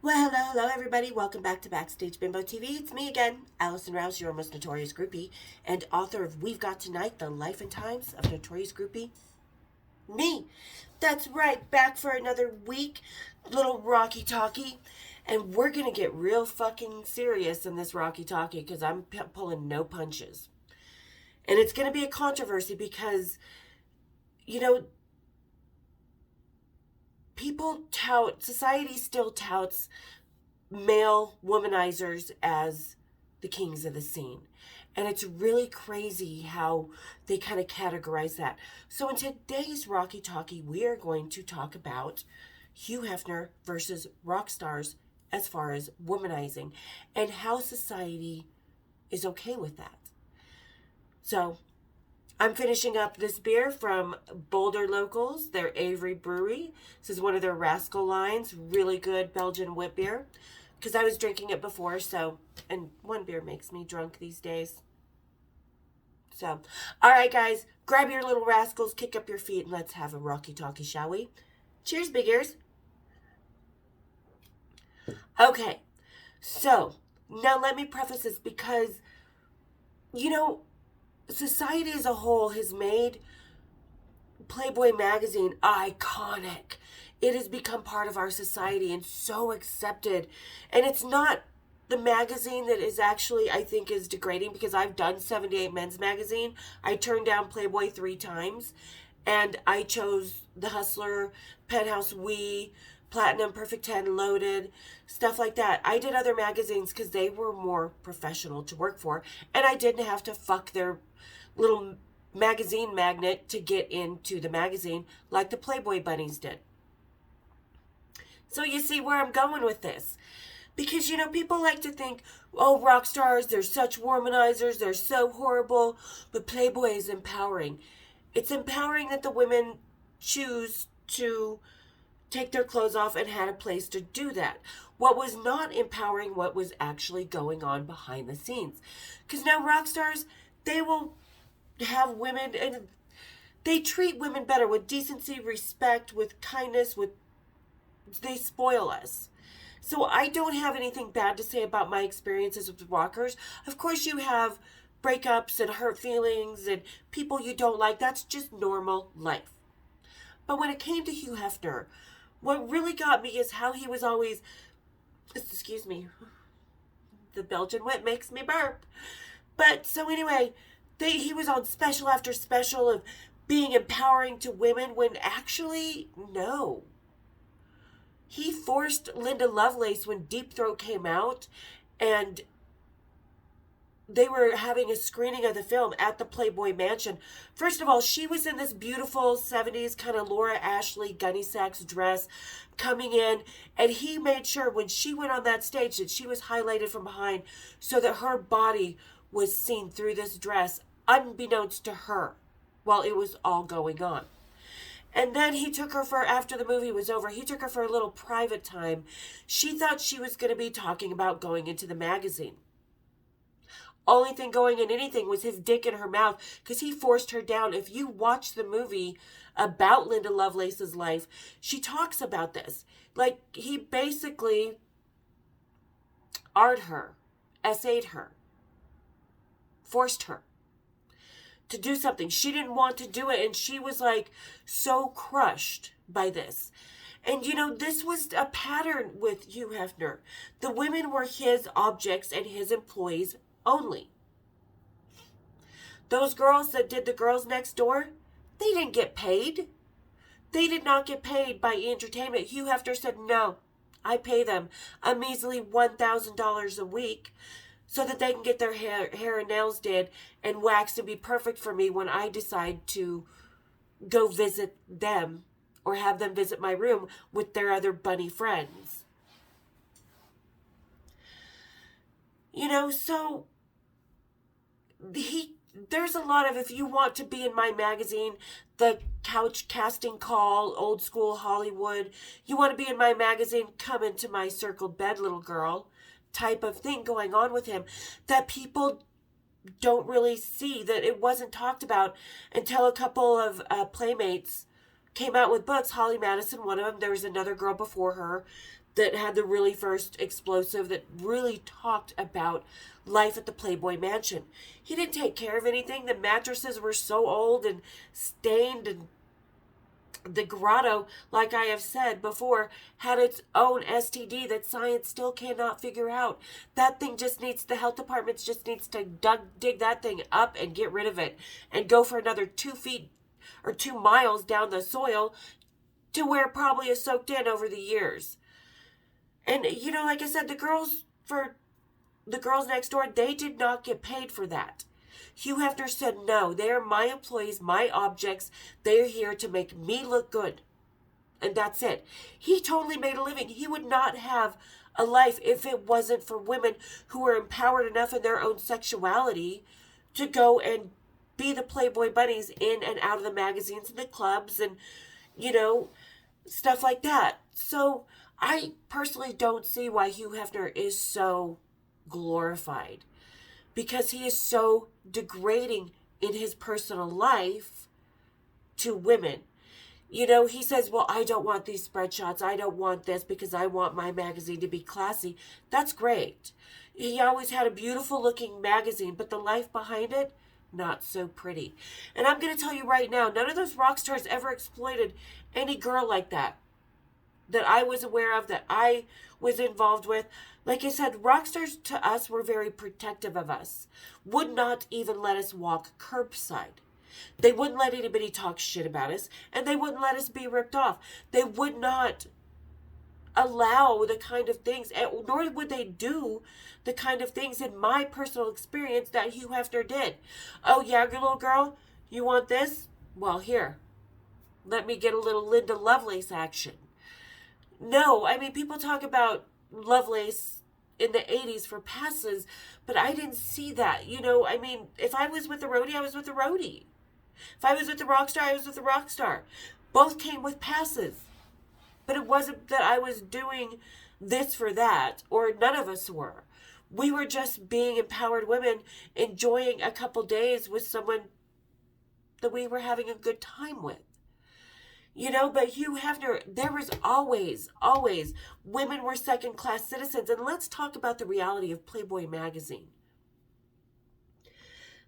Well, hello everybody. Welcome back to Backstage Bimbo TV. It's me again, Allison Rouse, your most notorious groupie, and author of We've Got Tonight, The Life and Times of Notorious Groupie. Me. That's right, back for another week, little Rocky Talkie. And we're going to get real fucking serious in this Rocky Talkie because I'm pulling no punches. And it's going to be a controversy because, you know, society still touts male womanizers as the kings of the scene. And it's really crazy how they kind of categorize that. So in today's Rocky Talkie, we are going to talk about Hugh Hefner versus rock stars as far as womanizing and how society is okay with that. So I'm finishing up this beer from Boulder Locals, their Avery Brewery. This is one of their Rascal lines. Really good Belgian wit beer. Because I was drinking it before, and one beer makes me drunk these days. So, alright guys, grab your little rascals, kick up your feet, and let's have a Rocky Talkie, shall we? Cheers, big ears. Okay, so, now let me preface this because, society as a whole has made Playboy magazine iconic. It has become part of our society and so accepted. And it's not the magazine that is actually, I think, is degrading, because I've done 78 Men's Magazine. I turned down Playboy 3 times, and I chose The Hustler, Penthouse We, Platinum, Perfect 10, Loaded, stuff like that. I did other magazines because they were more professional to work for, and I didn't have to fuck their little magazine magnet to get into the magazine like the Playboy Bunnies did. So you see where I'm going with this. Because, people like to think, oh, rock stars, they're such womanizers, they're so horrible, but Playboy is empowering. It's empowering that the women choose to take their clothes off and had a place to do that. What was not empowering, what was actually going on behind the scenes. Because now rock stars, they will have women, and they treat women better with decency, respect, with kindness, they spoil us. So I don't have anything bad to say about my experiences with rockers. Of course you have breakups and hurt feelings and people you don't like. That's just normal life. But when it came to Hugh Hefner, what really got me is how he was always, excuse me, the Belgian wit makes me burp. But so anyway, he was on special after special of being empowering to women when actually, no. He forced Linda Lovelace when Deep Throat came out, and they were having a screening of the film at the Playboy Mansion. First of all, she was in this beautiful 70s kind of Laura Ashley Gunny Sacks dress coming in, and he made sure when she went on that stage that she was highlighted from behind so that her body was seen through this dress, unbeknownst to her, while it was all going on. And then he took her after the movie was over, he took her for a little private time. She thought she was going to be talking about going into the magazine. Only thing going in anything was his dick in her mouth, because he forced her down. If you watch the movie about Linda Lovelace's life, she talks about this. Like, he basically essayed her, forced her to do something. She didn't want to do it, and she was like so crushed by this. And this was a pattern with Hugh Hefner. The women were his objects and his employees only. Those girls that did the Girls Next Door, they didn't get paid. They did not get paid by entertainment. Hugh Hefner said, no, I pay them a measly $1,000 a week so that they can get their hair and nails did and waxed and be perfect for me when I decide to go visit them or have them visit my room with their other bunny friends. So there's a lot of, if you want to be in my magazine, the couch casting call, old school Hollywood, you want to be in my magazine, come into my circled bed, little girl, type of thing going on with him that people don't really see, that it wasn't talked about until a couple of playmates came out with books. Holly Madison, one of them. There was another girl before her that had the really first explosive that really talked about life at the Playboy Mansion. He didn't take care of anything. The mattresses were so old and stained, and the grotto, like I have said before, had its own STD that science still cannot figure out. That thing just needs, the health department just needs to dig that thing up and get rid of it and go for another 2 feet or 2 miles down the soil to where it probably is soaked in over the years. And, you know, like I said, the girls next door, they did not get paid for that. Hugh Hefner said, no, they are my employees, my objects. They are here to make me look good. And that's it. He totally made a living. He would not have a life if it wasn't for women who were empowered enough in their own sexuality to go and be the Playboy bunnies in and out of the magazines and the clubs and, you know, stuff like that. So I personally don't see why Hugh Hefner is so glorified, because he is so degrading in his personal life to women. You know, he says, well, I don't want these spread shots. I don't want this because I want my magazine to be classy. That's great. He always had a beautiful looking magazine, but the life behind it, not so pretty. And I'm going to tell you right now, none of those rock stars ever exploited any girl like that I was aware of, that I was involved with. Like I said, rock stars to us were very protective of us. Would not even let us walk curbside. They wouldn't let anybody talk shit about us, and they wouldn't let us be ripped off. They would not allow the kind of things, nor would they do the kind of things in my personal experience that Hugh Hefner did. Oh yeah, your little girl, you want this? Well, here, let me get a little Linda Lovelace action. No, I mean, people talk about Lovelace in the 80s for passes, but I didn't see that. You know, I mean, if I was with a roadie, I was with a roadie. If I was with a rock star, I was with a rock star. Both came with passes. But it wasn't that I was doing this for that, or none of us were. We were just being empowered women, enjoying a couple days with someone that we were having a good time with. You know, but Hugh Hefner, there was always, women were second-class citizens. And let's talk about the reality of Playboy magazine.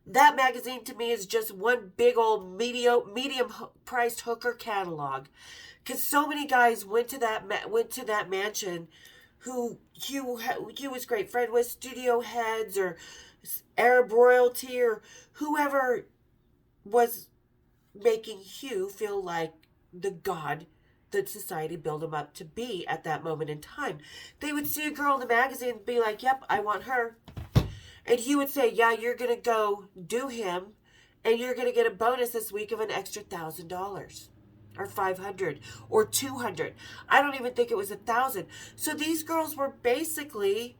That magazine to me is just one big old medium-priced hooker catalog. Because so many guys went to that mansion who Hugh was great friend with, studio heads or Arab royalty or whoever was making Hugh feel like the god that society built him up to be at that moment in time. They would see a girl in the magazine and be like, yep, I want her. And he would say, yeah, you're going to go do him, and you're going to get a bonus this week of an extra $1,000 or $500 or $200. I don't even think it was $1,000. So these girls were basically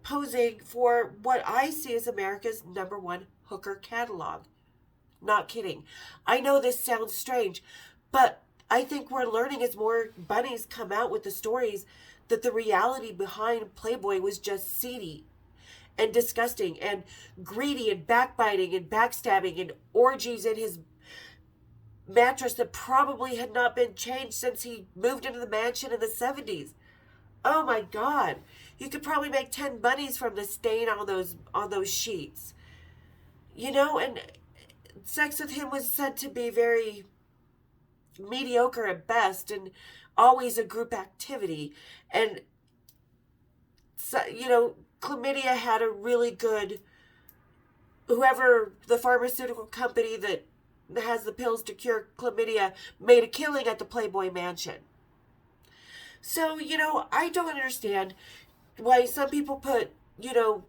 posing for what I see as America's #1 hooker catalog. Not kidding. I know this sounds strange, but I think we're learning as more bunnies come out with the stories that the reality behind Playboy was just seedy and disgusting and greedy and backbiting and backstabbing and orgies in his mattress that probably had not been changed since he moved into the mansion in the 70s. Oh my God. You could probably make 10 bunnies from the stain on those sheets. You know, and sex with him was said to be very mediocre at best and always a group activity. And, so, you know, chlamydia had a really good, whoever the pharmaceutical company that has the pills to cure chlamydia made a killing at the Playboy Mansion. So, you know, I don't understand why some people put, you know,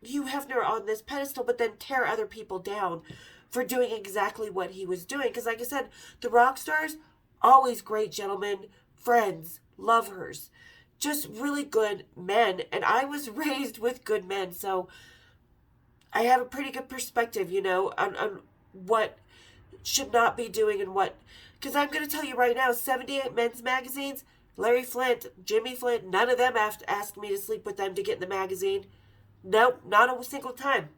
Hugh Hefner on this pedestal, but then tear other people down for doing exactly what he was doing. Because like I said, the rock stars, always great gentlemen, friends, lovers, just really good men. And I was raised with good men, so I have a pretty good perspective, you know, on what should not be doing and what. Because I'm going to tell you right now, 78 men's magazines, Larry Flint, Jimmy Flint, none of them asked me to sleep with them to get in the magazine. Nope, not a single time.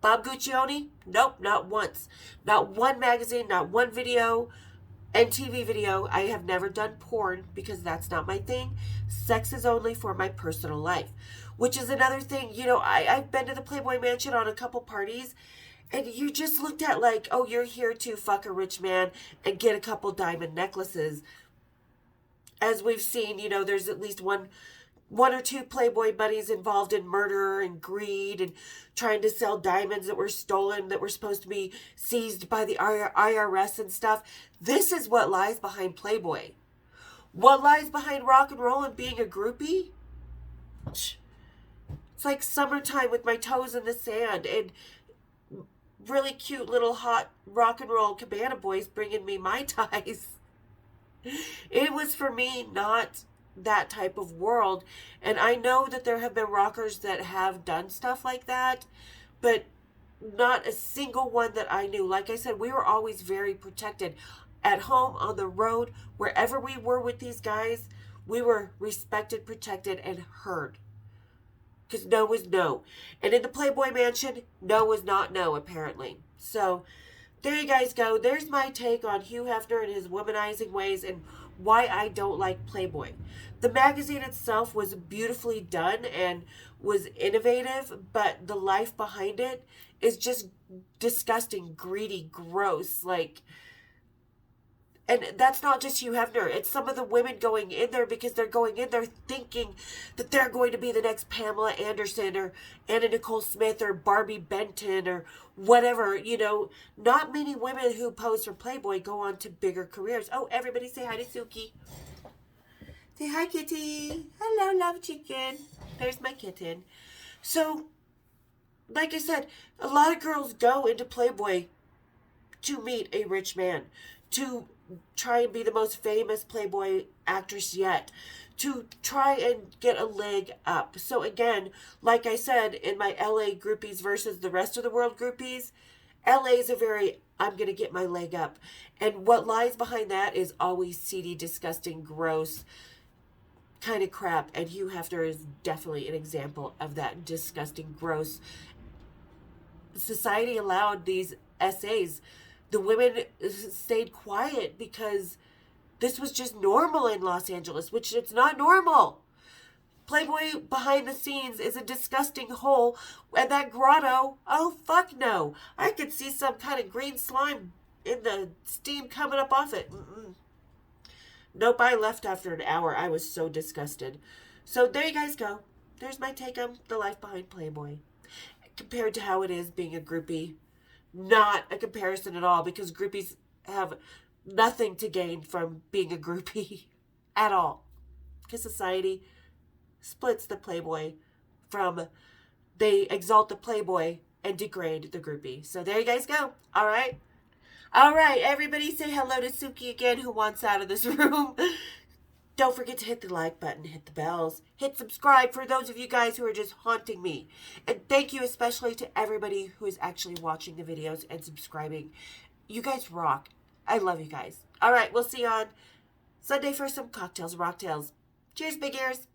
Bob Guccione? Nope, not once. Not one magazine, not one video and TV video. I have never done porn because that's not my thing. Sex is only for my personal life, which is another thing. You know, I've been to the Playboy Mansion on a couple parties, and you just looked at like, oh, you're here to fuck a rich man and get a couple diamond necklaces. As we've seen, you know, there's at least one or two Playboy bunnies involved in murder and greed and trying to sell diamonds that were stolen, that were supposed to be seized by the IRS and stuff. This is what lies behind Playboy. What lies behind rock and roll and being a groupie? It's like summertime with my toes in the sand and really cute little hot rock and roll cabana boys bringing me Mai Tais. It was for me not that type of world. And I know that there have been rockers that have done stuff like that, but not a single one that I knew. Like I said, we were always very protected. At home, on the road, wherever we were with these guys, we were respected, protected, and heard. Because no was no. And in the Playboy Mansion, no was not no, apparently. So, there you guys go. There's my take on Hugh Hefner and his womanizing ways and why I don't like Playboy. The magazine itself was beautifully done and was innovative, but the life behind it is just disgusting, greedy, gross. And that's not just Hugh Hefner. It's some of the women going in there because they're going in there thinking that they're going to be the next Pamela Anderson or Anna Nicole Smith or Barbie Benton or whatever. You know, not many women who pose for Playboy go on to bigger careers. Oh, everybody say hi to Suki. Say hi, kitty. Hello, love chicken. There's my kitten. So, like I said, a lot of girls go into Playboy to meet a rich man, to try and be the most famous Playboy actress yet, to try and get a leg up. So again, like I said, in my LA groupies versus the rest of the world groupies, LA is a very, I'm going to get my leg up. And what lies behind that is always seedy, disgusting, gross kind of crap. And Hugh Hefner is definitely an example of that disgusting, gross. Society allowed these essays. The women stayed quiet because this was just normal in Los Angeles, which it's not normal. Playboy behind the scenes is a disgusting hole. And that grotto, oh, fuck no. I could see some kind of green slime in the steam coming up off it. Nope, I left after an hour. I was so disgusted. So there you guys go. There's my take on the life behind Playboy. Compared to how it is being a groupie. Not a comparison at all, because groupies have nothing to gain from being a groupie at all. Because society splits the Playboy from, they exalt the Playboy and degrade the groupie. So there you guys go. All right. All right. Everybody say hello to Suki again, who wants out of this room. Don't forget to hit the like button, hit the bells, hit subscribe for those of you guys who are just haunting me. And thank you especially to everybody who is actually watching the videos and subscribing. You guys rock. I love you guys. All right, we'll see you on Sunday for some cocktails, rocktails. Cheers, big ears.